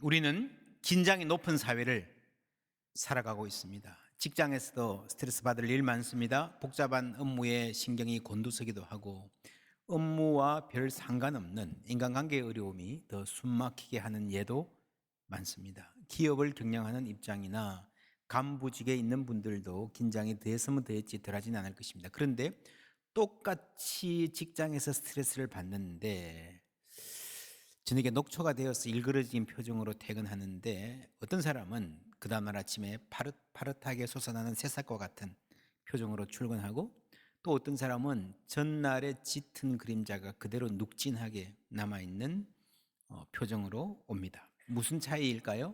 우리는 긴장이 높은 사회를 살아가고 있습니다. 직장에서도 스트레스 받을 일 많습니다. 복잡한 업무에 신경이 곤두서기도 하고 업무와 별 상관없는 인간관계의 어려움이 더 숨막히게 하는 예도 많습니다. 기업을 경영하는 입장이나 간부직에 있는 분들도 긴장이 더했으면 더했지 덜하지는 않을 것입니다. 그런데 똑같이 직장에서 스트레스를 받는데 저녁에 녹초가 되어서 일그러진 표정으로 퇴근하는데 어떤 사람은 그 다음날 아침에 파릇파릇하게 솟아나는 새싹과 같은 표정으로 출근하고 또 어떤 사람은 전날의 짙은 그림자가 그대로 눅진하게 남아있는 표정으로 옵니다. 무슨 차이일까요?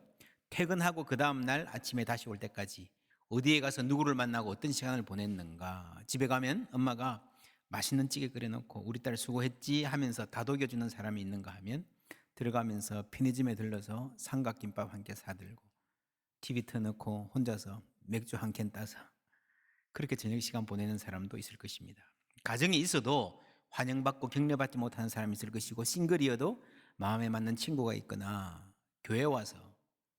퇴근하고 그 다음날 아침에 다시 올 때까지 어디에 가서 누구를 만나고 어떤 시간을 보냈는가. 집에 가면 엄마가 맛있는 찌개 끓여놓고 우리 딸 수고했지 하면서 다독여주는 사람이 있는가 하면 들어가면서 편의점에 들러서 삼각김밥 한 개 사들고 TV 틀어놓고 혼자서 맥주 한 캔 따서 그렇게 저녁 시간 보내는 사람도 있을 것입니다. 가정이 있어도 환영받고 격려받지 못하는 사람이 있을 것이고 싱글이어도 마음에 맞는 친구가 있거나 교회 와서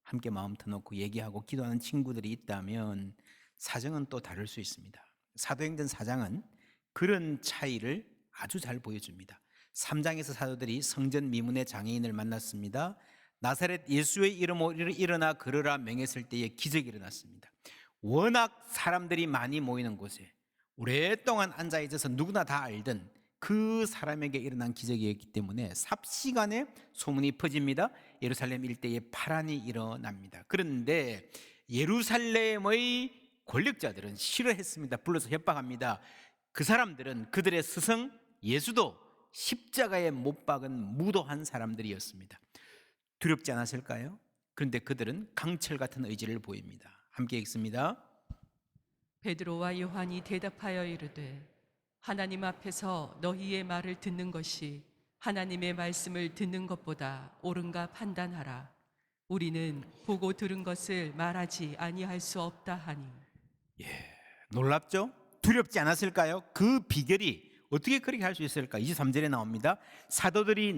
함께 마음 터놓고 얘기하고 기도하는 친구들이 있다면 사정은 또 다를 수 있습니다. 사도행전 4장은 그런 차이를 아주 잘 보여줍니다. 3장에서 사도들이 성전 미문의 장애인을 만났습니다. 나사렛 예수의 이름으로 일어나 걸으라 명했을 때에 기적이 일어났습니다. 워낙 사람들이 많이 모이는 곳에 오랫동안 앉아있어서 누구나 다 알던 그 사람에게 일어난 기적이었기 때문에 삽시간에 소문이 퍼집니다. 예루살렘 일대에 파란이 일어납니다. 그런데 예루살렘의 권력자들은 싫어했습니다. 불러서 협박합니다. 그 사람들은 그들의 스승 예수도 십자가에 못 박은 무도한 사람들이었습니다. 두렵지 않았을까요? 그런데 그들은 강철 같은 의지를 보입니다. 함께 읽습니다. 베드로와 요한이 대답하여 이르되 하나님 앞에서 너희의 말을 듣는 것이 하나님의 말씀을 듣는 것보다 옳은가 판단하라. 우리는 보고 들은 것을 말하지 아니할 수 없다 하니. 놀랍죠? 두렵지 않았을까요? 그 비결이 어떻게 그렇게 할 수 있을까? 23절에 나옵니다. 사도들이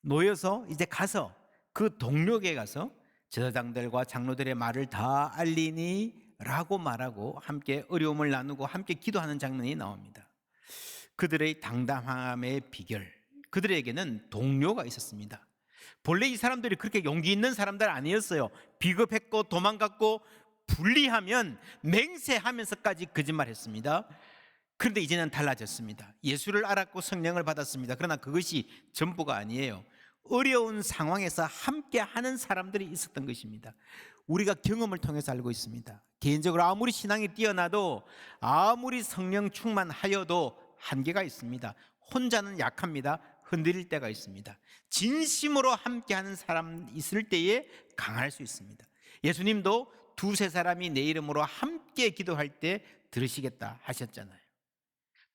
놓여서 이제 가서 그 동력에 가서 제사장들과 장로들의 말을 다 알리니 라고 말하고 함께 어려움을 나누고 함께 기도하는 장면이 나옵니다. 그들의 당당함의 비결, 그들에게는 동료가 있었습니다. 본래 이 사람들이 그렇게 용기 있는 사람들 아니었어요. 비겁했고 도망갔고 불리하면 맹세하면서까지 거짓말했습니다. 그런데 이제는 달라졌습니다. 예수를 알았고 성령을 받았습니다. 그러나 그것이 전부가 아니에요. 어려운 상황에서 함께 하는 사람들이 있었던 것입니다. 우리가 경험을 통해서 알고 있습니다. 개인적으로 아무리 신앙이 뛰어나도 아무리 성령 충만하여도 한계가 있습니다. 혼자는 약합니다. 흔들릴 때가 있습니다. 진심으로 함께 하는 사람 있을 때에 강할 수 있습니다. 예수님도 두세 사람이 내 이름으로 함께 기도할 때 들으시겠다 하셨잖아요.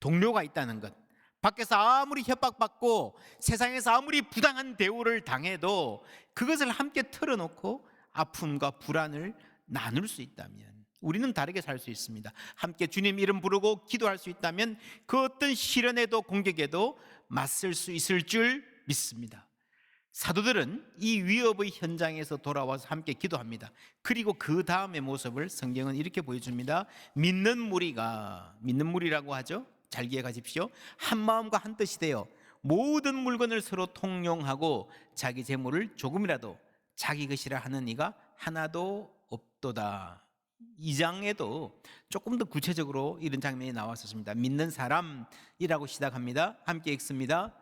동료가 있다는 것, 밖에서 아무리 협박받고 세상에서 아무리 부당한 대우를 당해도 그것을 함께 털어놓고 아픔과 불안을 나눌 수 있다면 우리는 다르게 살 수 있습니다. 함께 주님 이름 부르고 기도할 수 있다면 그 어떤 시련에도 공격에도 맞설 수 있을 줄 믿습니다. 사도들은 이 위협의 현장에서 돌아와서 함께 기도합니다. 그리고 그 다음의 모습을 성경은 이렇게 보여줍니다. 믿는 무리라고 하죠. 잘 기억하십시오. 한 마음과 한 뜻이 되어 모든 물건을 서로 통용하고 자기 재물을 조금이라도 자기 것이라 하는 이가 하나도 없도다. 2장에도 조금 더 구체적으로 이런 장면이 나왔었습니다. 믿는 사람이라고 시작합니다. 함께 읽습니다.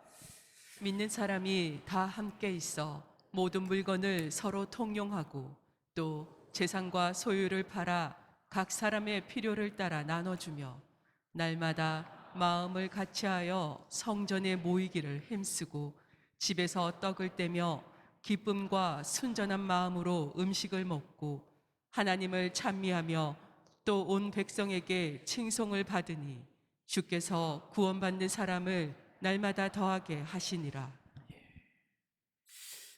믿는 사람이 다 함께 있어 모든 물건을 서로 통용하고 또 재산과 소유를 팔아 각 사람의 필요를 따라 나눠주며 날마다 마음을 같이하여 성전에 모이기를 힘쓰고 집에서 떡을 떼며 기쁨과 순전한 마음으로 음식을 먹고 하나님을 찬미하며 또 온 백성에게 칭송을 받으니 주께서 구원받는 사람을 날마다 더하게 하시니라.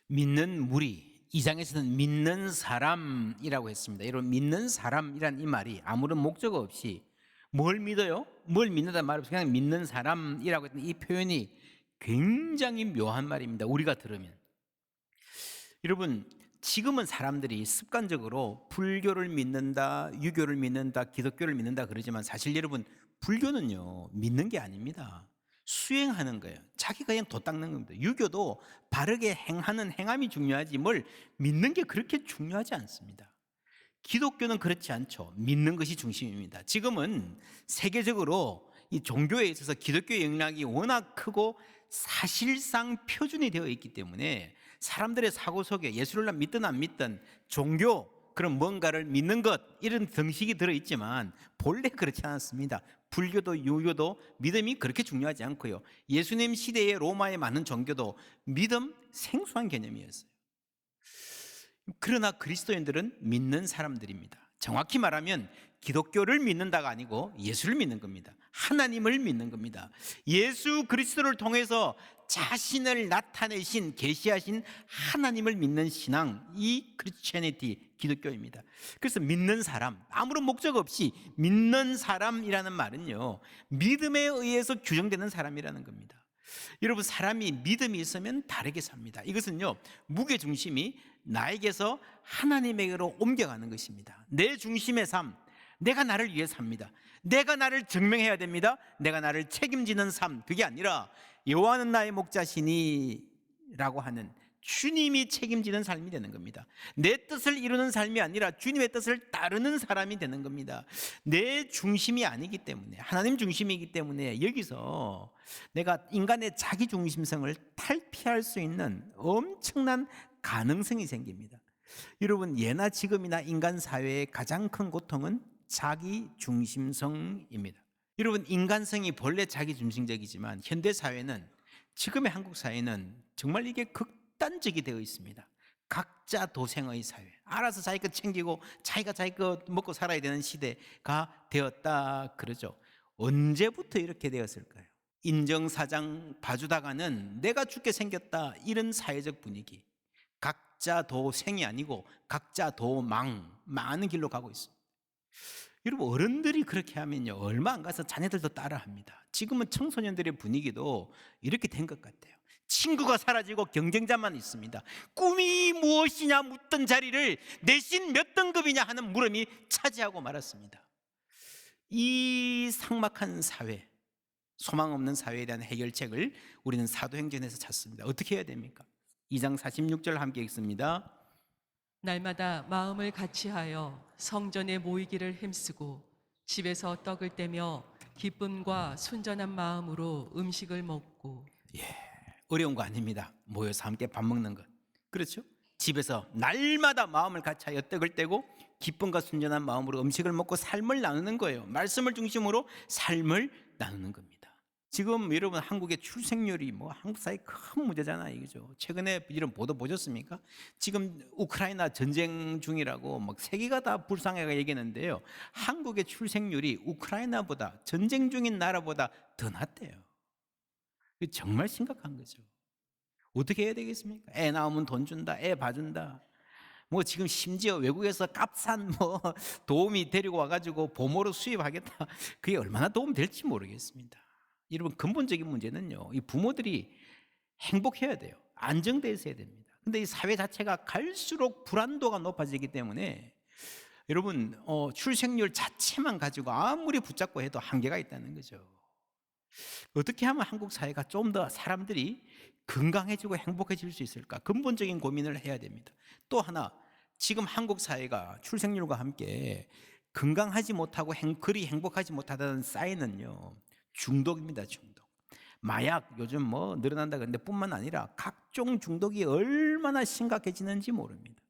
믿는 무리, 2장에서는 믿는 사람이라고 했습니다. 여러분, 믿는 사람이란 이 말이 아무런 목적 없이 뭘 믿어요? 뭘 믿는다는 말 없이 그냥 믿는 사람이라고 했던 이 표현이 굉장히 묘한 말입니다. 우리가 들으면 여러분, 지금은 사람들이 습관적으로 불교를 믿는다, 유교를 믿는다, 기독교를 믿는다 그러지만 사실 여러분, 불교는요 믿는 게 아닙니다. 수행하는 거예요. 자기가 그냥 도 닦는 겁니다. 유교도 바르게 행하는 행함이 중요하지 뭘 믿는 게 그렇게 중요하지 않습니다. 기독교는 그렇지 않죠. 믿는 것이 중심입니다. 지금은 세계적으로 이 종교에 있어서 기독교의 영향이 워낙 크고 사실상 표준이 되어 있기 때문에 사람들의 사고 속에 예수를 믿든 안 믿든 종교, 그런 뭔가를 믿는 것, 이런 등식이 들어있지만 본래 그렇지 않았습니다. 불교도 유교도 믿음이 그렇게 중요하지 않고요. 예수님 시대의 로마의 많은 종교도 믿음 생소한 개념이었어요. 그러나 그리스도인들은 믿는 사람들입니다. 정확히 말하면 기독교를 믿는다가 아니고 예수를 믿는 겁니다. 하나님을 믿는 겁니다. 예수 그리스도를 통해서 자신을 나타내신 계시하신 하나님을 믿는 신앙, 이 크리스천리티, 기독교입니다. 그래서 믿는 사람, 아무런 목적 없이 믿는 사람이라는 말은요 믿음에 의해서 규정되는 사람이라는 겁니다. 여러분, 사람이 믿음이 있으면 다르게 삽니다. 이것은요 무게중심이 나에게서 하나님에게로 옮겨가는 것입니다. 내 중심의 삶, 내가 나를 위해 삽니다. 내가 나를 증명해야 됩니다. 내가 나를 책임지는 삶, 그게 아니라 여호와는 나의 목자시니 라고 하는 주님이 책임지는 삶이 되는 겁니다. 내 뜻을 이루는 삶이 아니라 주님의 뜻을 따르는 사람이 되는 겁니다. 내 중심이 아니기 때문에, 하나님 중심이기 때문에 여기서 내가 인간의 자기 중심성을 탈피할 수 있는 엄청난 가능성이 생깁니다. 여러분, 예나 지금이나 인간 사회의 가장 큰 고통은 자기 중심성입니다. 여러분, 인간성이 본래 자기 중심적이지만 현대 사회는, 지금의 한국 사회는 정말 이게 극단적이 되어 있습니다. 각자 도생의 사회, 알아서 자기 것 챙기고 자기가 자기 것 먹고 살아야 되는 시대가 되었다 그러죠. 언제부터 이렇게 되었을까요? 인정사장 봐주다가는 내가 죽게 생겼다, 이런 사회적 분위기. 각자 도생이 아니고 각자 도망, 많은 길로 가고 있습니다. 여러분, 어른들이 그렇게 하면요 얼마 안 가서 자녀들도 따라합니다. 지금은 청소년들의 분위기도 이렇게 된 것 같아요. 친구가 사라지고 경쟁자만 있습니다. 꿈이 무엇이냐 묻던 자리를 내신 몇 등급이냐 하는 물음이 차지하고 말았습니다. 이 삭막한 사회, 소망 없는 사회에 대한 해결책을 우리는 사도행전에서 찾습니다. 어떻게 해야 됩니까? 2장 46절 함께 읽습니다. 날마다 마음을 같이하여 성전에 모이기를 힘쓰고 집에서 떡을 떼며 기쁨과 순전한 마음으로 음식을 먹고. 어려운 거 아닙니다. 모여서 함께 밥 먹는 것, 그렇죠? 집에서 날마다 마음을 같이하여 떡을 떼고 기쁨과 순전한 마음으로 음식을 먹고 삶을 나누는 거예요. 말씀을 중심으로 삶을 나누는 겁니다. 지금 여러분, 한국의 출생률이 한국 사회 큰 문제잖아요, 이거죠. 최근에 이런 보도 보셨습니까? 지금 우크라이나 전쟁 중이라고 세계가 다 불쌍해가 얘기하는데요, 한국의 출생률이 우크라이나보다, 전쟁 중인 나라보다 더 낮대요. 정말 심각한 거죠. 어떻게 해야 되겠습니까? 애 낳으면 돈 준다, 애 봐준다. 지금 심지어 외국에서 값싼 도우미 데리고 와가지고 보모로 수입하겠다. 그게 얼마나 도움 될지 모르겠습니다. 여러분, 근본적인 문제는요, 이 부모들이 행복해야 돼요. 안정되어 있어야 됩니다. 근데 이 사회 자체가 갈수록 불안도가 높아지기 때문에 여러분, 출생률 자체만 가지고 아무리 붙잡고 해도 한계가 있다는 거죠. 어떻게 하면 한국 사회가 좀 더 사람들이 건강해지고 행복해질 수 있을까? 근본적인 고민을 해야 됩니다. 또 하나, 지금 한국 사회가 출생률과 함께 건강하지 못하고 그리 행복하지 못하다는 사인은요, 중독입니다. 중독. 마약 요즘 늘어난다 그러는데 뿐만 아니라 각종 중독이 얼마나 심각해지는지 모릅니다.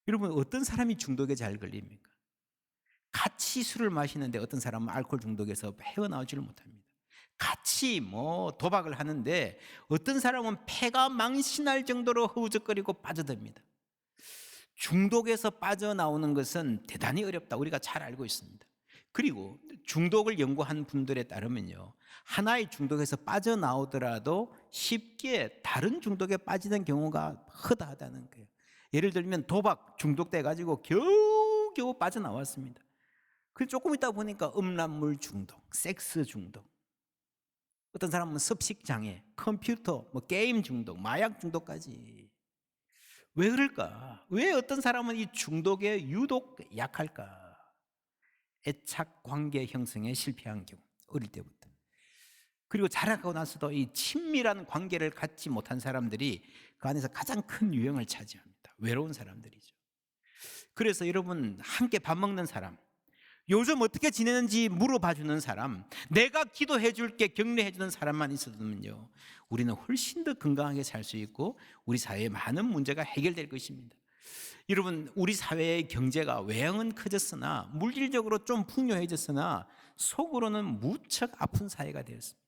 여러분, 어떤 사람이 중독에 잘 걸립니까? 같이 술을 마시는데 어떤 사람은 알코올 중독에서 헤어나오지를 못합니다. 같이 도박을 하는데 어떤 사람은 폐가 망신할 정도로 허우적거리고 빠져듭니다. 중독에서 빠져나오는 것은 대단히 어렵다, 우리가 잘 알고 있습니다. 그리고 중독을 연구한 분들에 따르면요, 하나의 중독에서 빠져나오더라도 쉽게 다른 중독에 빠지는 경우가 허다하다는 거예요. 예를 들면 도박 중독돼 가지고 겨우겨우 빠져나왔습니다. 그 조금 있다 보니까 음란물 중독, 섹스 중독, 어떤 사람은 습식 장애, 컴퓨터, 게임 중독, 마약 중독까지. 왜 그럴까? 왜 어떤 사람은 이 중독에 유독 약할까? 애착 관계 형성에 실패한 경우, 어릴 때부터. 그리고 자라고 나서도 이 친밀한 관계를 갖지 못한 사람들이 그 안에서 가장 큰 유형을 차지합니다. 외로운 사람들이죠. 그래서 여러분, 함께 밥 먹는 사람, 요즘 어떻게 지내는지 물어봐 주는 사람, 내가 기도해 줄게 격려해 주는 사람만 있어도면요, 우리는 훨씬 더 건강하게 살 수 있고 우리 사회의 많은 문제가 해결될 것입니다. 여러분, 우리 사회의 경제가 외형은 커졌으나 물질적으로 좀 풍요해졌으나 속으로는 무척 아픈 사회가 되었습니다.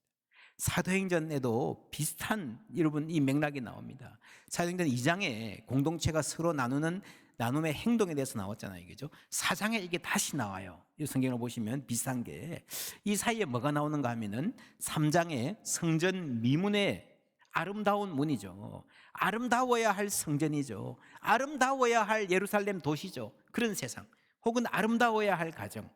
사도행전에도 비슷한 여러분 이 맥락이 나옵니다. 사도행전 2장에 공동체가 서로 나눔의 행동에 대해서 나왔잖아요. 그죠? 4장에 이게 다시 나와요. 이 성경을 보시면 비슷한 게, 이 사이에 뭐가 나오는가 하면은 3장에 성전 미문의 아름다운 문이죠. 아름다워야 할 성전이죠. 아름다워야 할 예루살렘 도시죠. 그런 세상, 혹은 아름다워야 할 가정.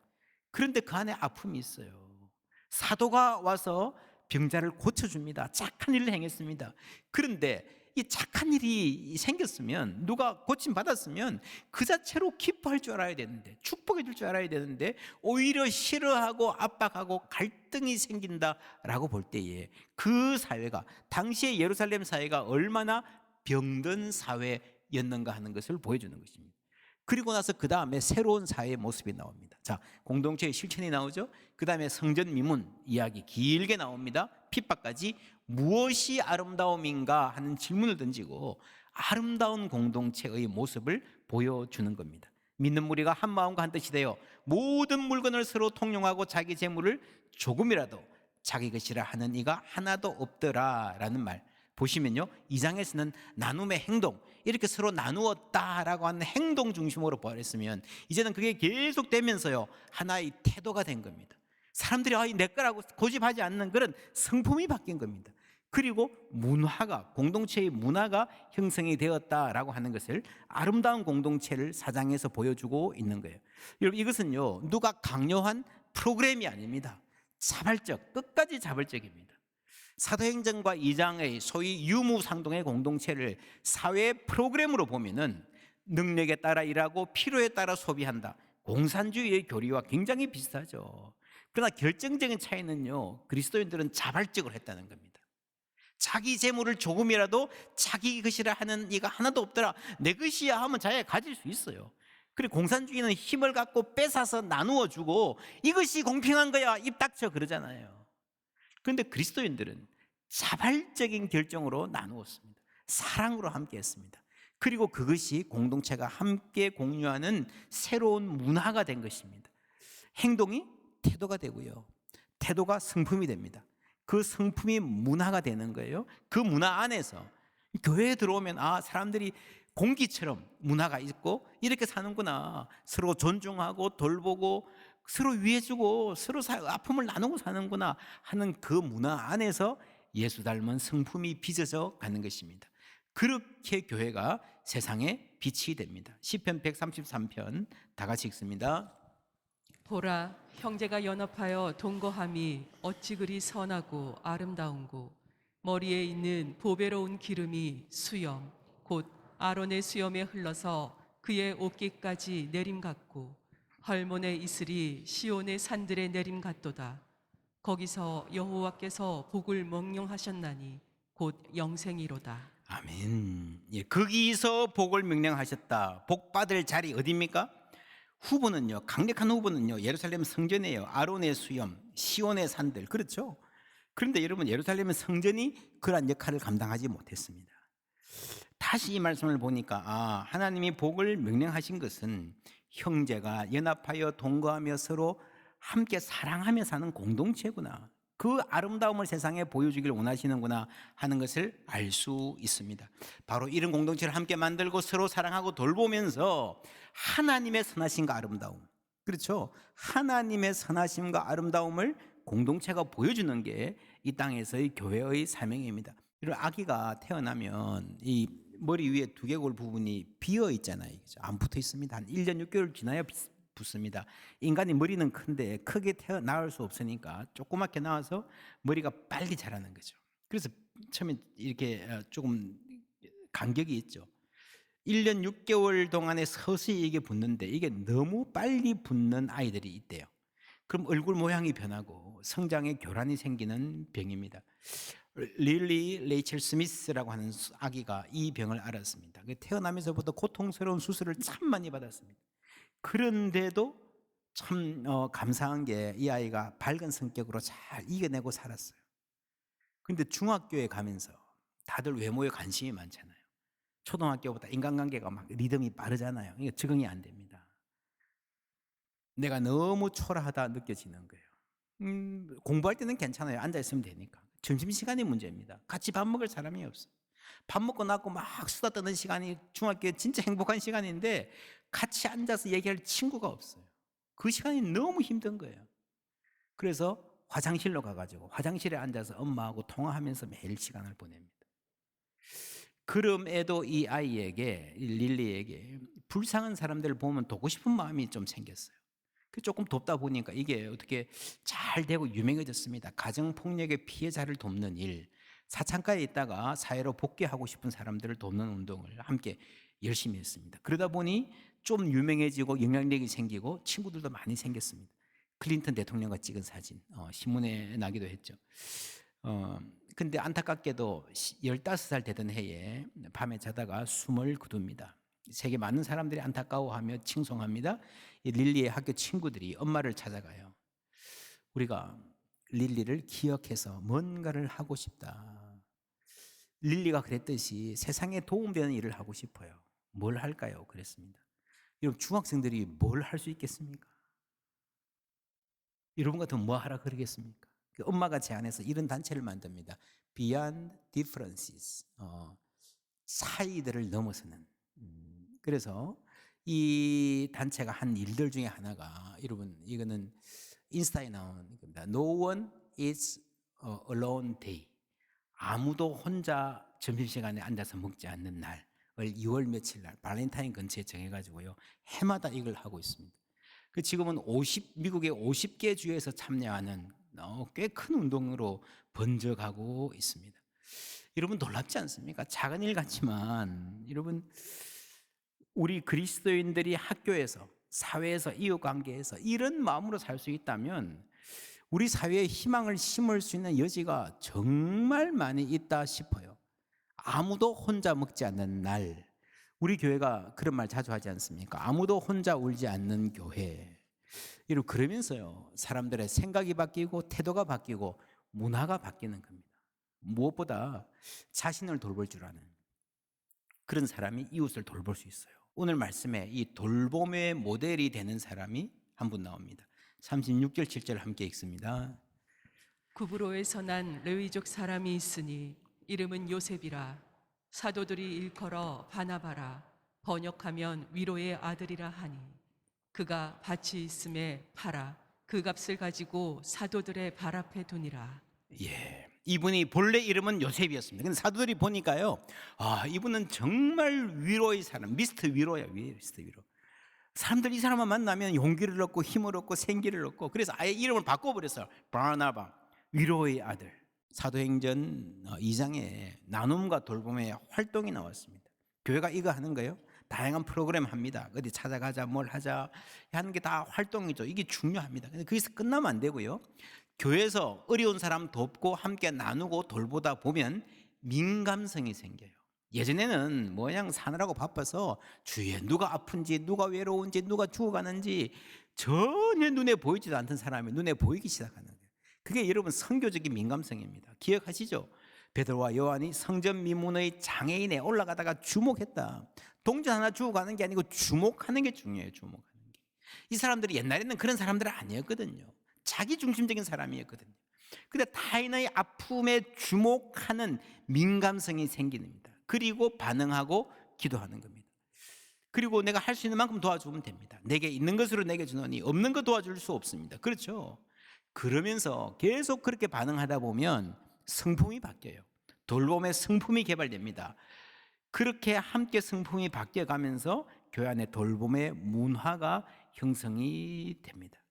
그런데 그 안에 아픔이 있어요. 사도가 와서 병자를 고쳐줍니다. 착한 일을 행했습니다. 그런데 이 착한 일이 생겼으면, 누가 고침받았으면 그 자체로 기뻐할 줄 알아야 되는데, 축복해 줄 줄 알아야 되는데, 오히려 싫어하고 압박하고 갈등이 생긴다라고 볼 때에 그 사회가, 당시의 예루살렘 사회가 얼마나 병든 사회였는가 하는 것을 보여주는 것입니다. 그리고 나서 그 다음에 새로운 사회의 모습이 나옵니다. 자, 공동체의 실천이 나오죠. 그 다음에 성전 미문 이야기 길게 나옵니다. 핍박까지. 무엇이 아름다움인가 하는 질문을 던지고 아름다운 공동체의 모습을 보여주는 겁니다. 믿는 무리가 한 마음과 한 뜻이 되어 모든 물건을 서로 통용하고 자기 재물을 조금이라도 자기 것이라 하는 이가 하나도 없더라라는 말 보시면요, 2장에서는 나눔의 행동, 이렇게 서로 나누었다라고 하는 행동 중심으로 보았으면, 이제는 그게 계속되면서요, 하나의 태도가 된 겁니다. 사람들이 내 거라고 고집하지 않는 그런 성품이 바뀐 겁니다. 그리고 문화가, 공동체의 문화가 형성이 되었다라고 하는 것을, 아름다운 공동체를 4장에서 보여주고 있는 거예요. 여러분, 이것은요, 누가 강요한 프로그램이 아닙니다. 자발적, 끝까지 자발적입니다. 사도행전과 2장의 소위 유무상동의 공동체를 사회 프로그램으로 보면은 능력에 따라 일하고 필요에 따라 소비한다, 공산주의의 교리와 굉장히 비슷하죠. 그러나 결정적인 차이는요, 그리스도인들은 자발적으로 했다는 겁니다. 자기 재물을 조금이라도 자기 것이라 하는 이가 하나도 없더라, 내 것이야 하면 자기가 가질 수 있어요. 그리고 공산주의는 힘을 갖고 뺏어서 나누어 주고 이것이 공평한 거야, 입 닥쳐, 그러잖아요. 그런데 그리스도인들은 자발적인 결정으로 나누었습니다. 사랑으로 함께 했습니다. 그리고 그것이 공동체가 함께 공유하는 새로운 문화가 된 것입니다. 행동이 태도가 되고요, 태도가 성품이 됩니다. 그 성품이 문화가 되는 거예요. 그 문화 안에서 교회에 들어오면 사람들이 공기처럼 문화가 있고 이렇게 사는구나, 서로 존중하고 돌보고 서로 위해주고 서로 아픔을 나누고 사는구나 하는 그 문화 안에서 예수 닮은 성품이 빚어져 가는 것입니다. 그렇게 교회가 세상에 빛이 됩니다. 시편 133편 다 같이 읽습니다. 보라, 형제가 연합하여 동거함이 어찌 그리 선하고 아름다운고, 머리에 있는 보배로운 기름이 수염 곧 아론의 수염에 흘러서 그의 옷깃까지 내림 같고, 헐몬의 이슬이 시온의 산들의 내림 같도다. 거기서 여호와께서 복을 명령하셨나니 곧 영생이로다. 아멘. 예, 거기서 복을 명령하셨다. 복 받을 자리 어디입니까? 후보는요, 강력한 후보는요, 예루살렘 성전이에요. 아론의 수염, 시온의 산들, 그렇죠? 그런데 여러분, 예루살렘 성전이 그러한 역할을 감당하지 못했습니다. 다시 이 말씀을 보니까 하나님이 복을 명령하신 것은 형제가 연합하여 동거하며 서로 함께 사랑하며 사는 공동체구나, 그 아름다움을 세상에 보여주길 원하시는구나 하는 것을 알 수 있습니다. 바로 이런 공동체를 함께 만들고 서로 사랑하고 돌보면서 하나님의 선하심과 아름다움, 그렇죠? 하나님의 선하심과 아름다움을 공동체가 보여주는 게 이 땅에서의 교회의 사명입니다. 이런 아기가 태어나면 이 머리 위에 두개골 부분이 비어 있잖아요. 안 붙어 있습니다. 한 1년 6개월 지나야 붙습니다. 인간이 머리는 큰데 크게 낳을 수 없으니까 조그맣게 나와서 머리가 빨리 자라는 거죠. 그래서 처음에 이렇게 조금 간격이 있죠. 1년 6개월 동안에 서서히 이게 붙는데 이게 너무 빨리 붙는 아이들이 있대요. 그럼 얼굴 모양이 변하고 성장에 교란이 생기는 병입니다. 릴리 레이첼 스미스라고 하는 아기가 이 병을 앓았습니다. 태어나면서부터 고통스러운 수술을 참 많이 받았습니다. 그런데도 참 감사한 게 이 아이가 밝은 성격으로 잘 이겨내고 살았어요. 근데 중학교에 가면서 다들 외모에 관심이 많잖아요. 초등학교보다 인간관계가 막 리듬이 빠르잖아요. 이게 적응이 안 됩니다. 내가 너무 초라하다 느껴지는 거예요. 공부할 때는 괜찮아요. 앉아있으면 되니까. 점심시간이 문제입니다. 같이 밥 먹을 사람이 없어요. 밥 먹고 나고 막 수다 떠는 시간이 중학교에 진짜 행복한 시간인데 같이 앉아서 얘기할 친구가 없어요. 그 시간이 너무 힘든 거예요. 그래서 화장실로 가가지고 화장실에 앉아서 엄마하고 통화하면서 매일 시간을 보냅니다. 그럼에도 이 아이에게, 릴리에게 불쌍한 사람들을 보면 돕고 싶은 마음이 좀 생겼어요. 조금 돕다 보니까 이게 어떻게 잘 되고 유명해졌습니다. 가정폭력의 피해자를 돕는 일, 사창가에 있다가 사회로 복귀하고 싶은 사람들을 돕는 운동을 함께 열심히 했습니다. 그러다 보니 좀 유명해지고 영향력이 생기고 친구들도 많이 생겼습니다. 클린턴 대통령과 찍은 사진 신문에 나기도 했죠. 근데 안타깝게도 15살 되던 해에 밤에 자다가 숨을 거둡니다. 세계 많은 사람들이 안타까워하며 칭송합니다. 이 릴리의 학교 친구들이 엄마를 찾아가요. 우리가 릴리를 기억해서 뭔가를 하고 싶다. 릴리가 그랬듯이 세상에 도움되는 일을 하고 싶어요. 뭘 할까요? 그랬습니다. 여러분, 중학생들이 뭘 할 수 있겠습니까? 여러분 같으면 뭐 하라 그러겠습니까? 엄마가 제안해서 이런 단체를 만듭니다. Beyond Differences, 차이들을 넘어서는. 그래서 이 단체가 한 일들 중에 하나가, 여러분, 이거는 인스타에 나온 겁니다. No one is alone day. 아무도 혼자 점심시간에 앉아서 먹지 않는 날을 2월 며칠 날 발렌타인 근처에 정해가지고요, 해마다 이걸 하고 있습니다. 지금은 미국의 50개 주에서 참여하는 꽤 큰 운동으로 번져가고 있습니다. 여러분, 놀랍지 않습니까? 작은 일 같지만 여러분, 우리 그리스도인들이 학교에서, 사회에서, 이웃관계에서 이런 마음으로 살 수 있다면 우리 사회에 희망을 심을 수 있는 여지가 정말 많이 있다 싶어요. 아무도 혼자 먹지 않는 날, 우리 교회가 그런 말 자주 하지 않습니까? 아무도 혼자 울지 않는 교회. 여러분, 그러면서요, 사람들의 생각이 바뀌고 태도가 바뀌고 문화가 바뀌는 겁니다. 무엇보다 자신을 돌볼 줄 아는 그런 사람이 이웃을 돌볼 수 있어요. 오늘 말씀에 이 돌봄의 모델이 되는 사람이 한 분 나옵니다. 36절 7절 함께 읽습니다. 구브로에서 난 레위족 사람이 있으니 이름은 요셉이라. 사도들이 일컬어 바나바라. 번역하면 위로의 아들이라 하니 그가 밭이 있음에 팔아 그 값을 가지고 사도들의 발 앞에 두니라. 예, 이분이 본래 이름은 요셉이었습니다. 근데 사도들이 보니까요, 이분은 정말 위로의 사람, 미스터 위로야, 미스터 위로. 사람들 이 사람만 만나면 용기를 얻고 힘을 얻고 생기를 얻고, 그래서 아예 이름을 바꿔버렸어요. 바나바, 위로의 아들. 사도행전 2장에 나눔과 돌봄의 활동이 나왔습니다. 교회가 이거 하는 거예요. 다양한 프로그램 합니다. 어디 찾아가자, 뭘 하자 하는 게 다 활동이죠. 이게 중요합니다. 근데 거기서 끝나면 안 되고요, 교회에서 어려운 사람 돕고 함께 나누고 돌보다 보면 민감성이 생겨요. 예전에는 그냥 사느라고 바빠서 주위에 누가 아픈지, 누가 외로운지, 누가 죽어가는지 전혀 눈에 보이지도 않던 사람이 눈에 보이기 시작하는 거예요. 그게 여러분 선교적인 민감성입니다. 기억하시죠? 베드로와 요한이 성전 미문의 장애인에 올라가다가 주목했다. 동전 하나 주고 가는 게 아니고 주목하는 게 중요해요. 주목하는 게. 이 사람들이 옛날에는 그런 사람들은 아니었거든요. 자기 중심적인 사람이었거든요. 근데 타인의 아픔에 주목하는 민감성이 생깁니다. 그리고 반응하고 기도하는 겁니다. 그리고 내가 할 수 있는 만큼 도와주면 됩니다. 내게 있는 것으로 내게 주노니 없는 거 도와줄 수 없습니다. 그렇죠? 그러면서 계속 그렇게 반응하다 보면 성품이 바뀌어요. 돌봄의 성품이 개발됩니다. 그렇게 함께 성품이 바뀌어가면서 교회 안에 돌봄의 문화가 형성이 됩니다.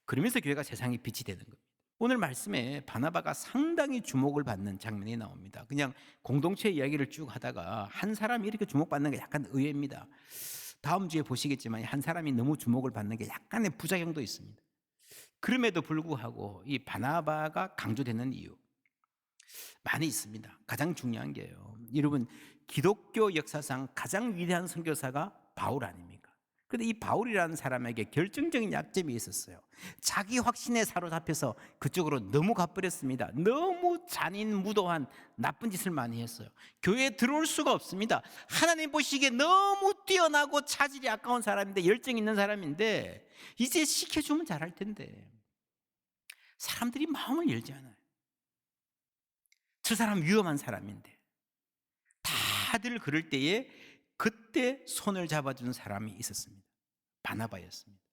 그러면서 교회가 세상의 빛이 되는 겁니다. 오늘 말씀에 바나바가 상당히 주목을 받는 장면이 나옵니다. 그냥 공동체 이야기를 쭉 하다가 한 사람이 이렇게 주목받는 게 약간 의외입니다. 다음 주에 보시겠지만 한 사람이 너무 주목을 받는 게 약간의 부작용도 있습니다. 그럼에도 불구하고 이 바나바가 강조되는 이유 많이 있습니다. 가장 중요한 게요, 여러분, 기독교 역사상 가장 위대한 선교사가 바울 아닙니까? 그런데 이 바울이라는 사람에게 결정적인 약점이 있었어요. 자기 확신에 사로잡혀서 그쪽으로 너무 가버렸습니다. 너무 잔인무도한 나쁜 짓을 많이 했어요. 교회에 들어올 수가 없습니다. 하나님 보시기에 너무 뛰어나고 차질이 아까운 사람인데, 열정 있는 사람인데 이제 시켜주면 잘할 텐데 사람들이 마음을 열지 않아요. 저 사람 위험한 사람인데. 다들 그럴 때에 그때 손을 잡아주는 사람이 있었습니다. 바나바였습니다.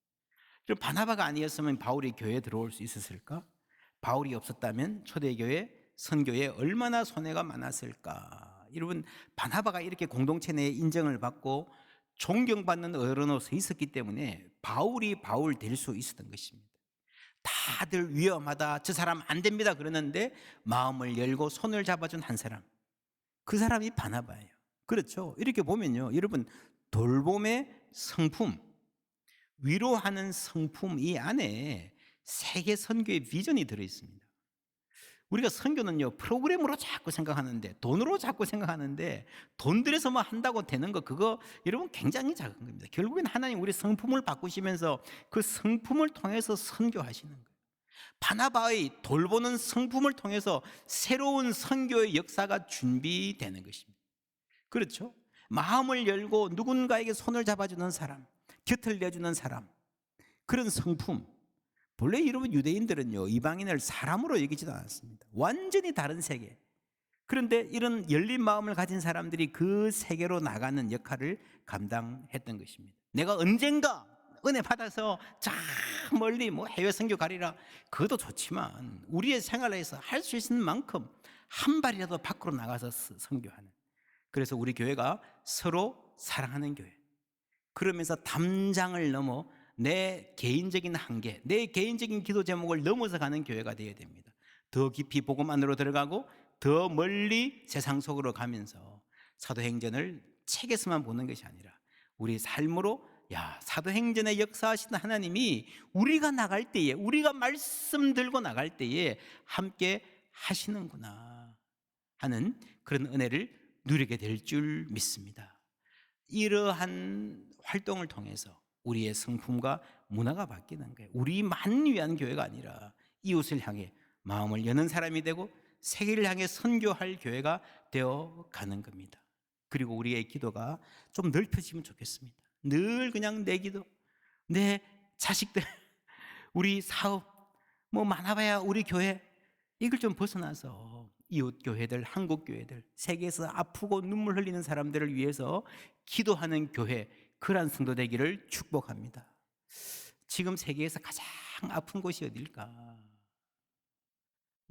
그럼 바나바가 아니었으면 바울이 교회에 들어올 수 있었을까? 바울이 없었다면 초대교회 선교에 얼마나 손해가 많았을까? 여러분, 바나바가 이렇게 공동체 내에 인정을 받고 존경받는 어른으로 서 있었기 때문에 바울이 바울 될 수 있었던 것입니다. 다들 위험하다, 저 사람 안 됩니다 그러는데 마음을 열고 손을 잡아준 한 사람, 그 사람이 바나바예요. 그렇죠? 이렇게 보면요, 여러분, 돌봄의 성품, 위로하는 성품, 이 안에 세계 선교의 비전이 들어있습니다. 우리가 선교는요, 프로그램으로 자꾸 생각하는데, 돈으로 자꾸 생각하는데, 돈 들여서만 한다고 되는 거, 그거 여러분 굉장히 작은 겁니다. 결국엔 하나님 우리 성품을 바꾸시면서 그 성품을 통해서 선교하시는 거예요. 바나바의 돌보는 성품을 통해서 새로운 선교의 역사가 준비되는 것입니다. 그렇죠? 마음을 열고 누군가에게 손을 잡아주는 사람, 곁을 내주는 사람, 그런 성품. 본래 여러분, 유대인들은요, 이방인을 사람으로 여기지도 않았습니다. 완전히 다른 세계. 그런데 이런 열린 마음을 가진 사람들이 그 세계로 나가는 역할을 감당했던 것입니다. 내가 언젠가 은혜 받아서 저 멀리 해외 선교 가리라, 그것도 좋지만 우리의 생활에서 할 수 있는 만큼 한 발이라도 밖으로 나가서 선교하는, 그래서 우리 교회가 서로 사랑하는 교회, 그러면서 담장을 넘어 내 개인적인 한계, 내 개인적인 기도 제목을 넘어서 가는 교회가 되어야 됩니다. 더 깊이 복음 안으로 들어가고 더 멀리 세상 속으로 가면서 사도행전을 책에서만 보는 것이 아니라 우리 삶으로, 사도행전에 역사하시는 하나님이 우리가 나갈 때에, 우리가 말씀 들고 나갈 때에 함께 하시는구나 하는 그런 은혜를 누리게 될 줄 믿습니다. 이러한 활동을 통해서 우리의 성품과 문화가 바뀌는 거예요. 우리만 위한 교회가 아니라 이웃을 향해 마음을 여는 사람이 되고 세계를 향해 선교할 교회가 되어 가는 겁니다. 그리고 우리의 기도가 좀 넓혀지면 좋겠습니다. 늘 그냥 내 기도, 내 자식들, 우리 사업, 많아봐야 우리 교회, 이걸 좀 벗어나서 이웃 교회들, 한국 교회들, 세계에서 아프고 눈물 흘리는 사람들을 위해서 기도하는 교회, 그러한 성도 되기를 축복합니다. 지금 세계에서 가장 아픈 곳이 어딜까?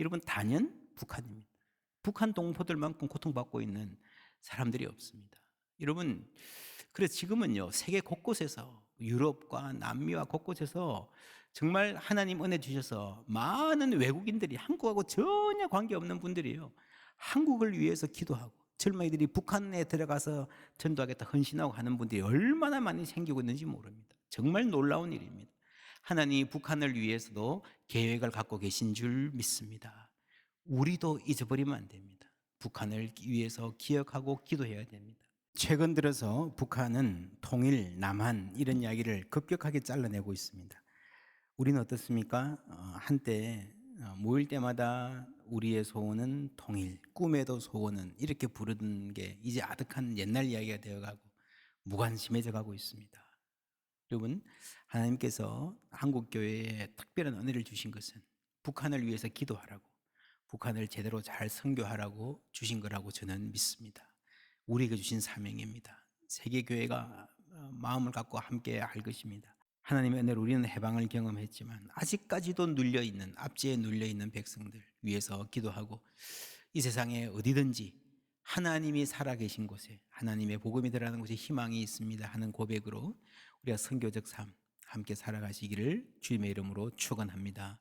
여러분, 단연 북한입니다. 북한 동포들만큼 고통받고 있는 사람들이 없습니다. 여러분, 그래서 지금은요, 세계 곳곳에서, 유럽과 남미와 곳곳에서 정말 하나님 은혜 주셔서 많은 외국인들이, 한국하고 전혀 관계없는 분들이요, 한국을 위해서 기도하고 젊은이들이 북한에 들어가서 전도하겠다 헌신하고 하는 분들이 얼마나 많이 생기고 있는지 모릅니다. 정말 놀라운 일입니다. 하나님이 북한을 위해서도 계획을 갖고 계신 줄 믿습니다. 우리도 잊어버리면 안 됩니다. 북한을 위해서 기억하고 기도해야 됩니다. 최근 들어서 북한은 통일, 남한 이런 이야기를 급격하게 잘라내고 있습니다. 우리는 어떻습니까? 한때 모일 때마다 우리의 소원은 통일, 꿈에도 소원은, 이렇게 부르던 게 이제 아득한 옛날 이야기가 되어가고 무관심해져 가고 있습니다. 여러분, 하나님께서 한국교회에 특별한 은혜를 주신 것은 북한을 위해서 기도하라고, 북한을 제대로 잘 선교하라고 주신 거라고 저는 믿습니다. 우리에게 주신 사명입니다. 세계교회가 마음을 갖고 함께 할 것입니다. 하나님의 은혜로 우리는 해방을 경험했지만 아직까지도 눌려있는, 압제에 눌려있는 백성들 위해서 기도하고, 이 세상에 어디든지 하나님이 살아계신 곳에, 하나님의 복음이 들어가는 곳에 희망이 있습니다 하는 고백으로 우리가 선교적 삶 함께 살아가시기를 주님의 이름으로 축원합니다.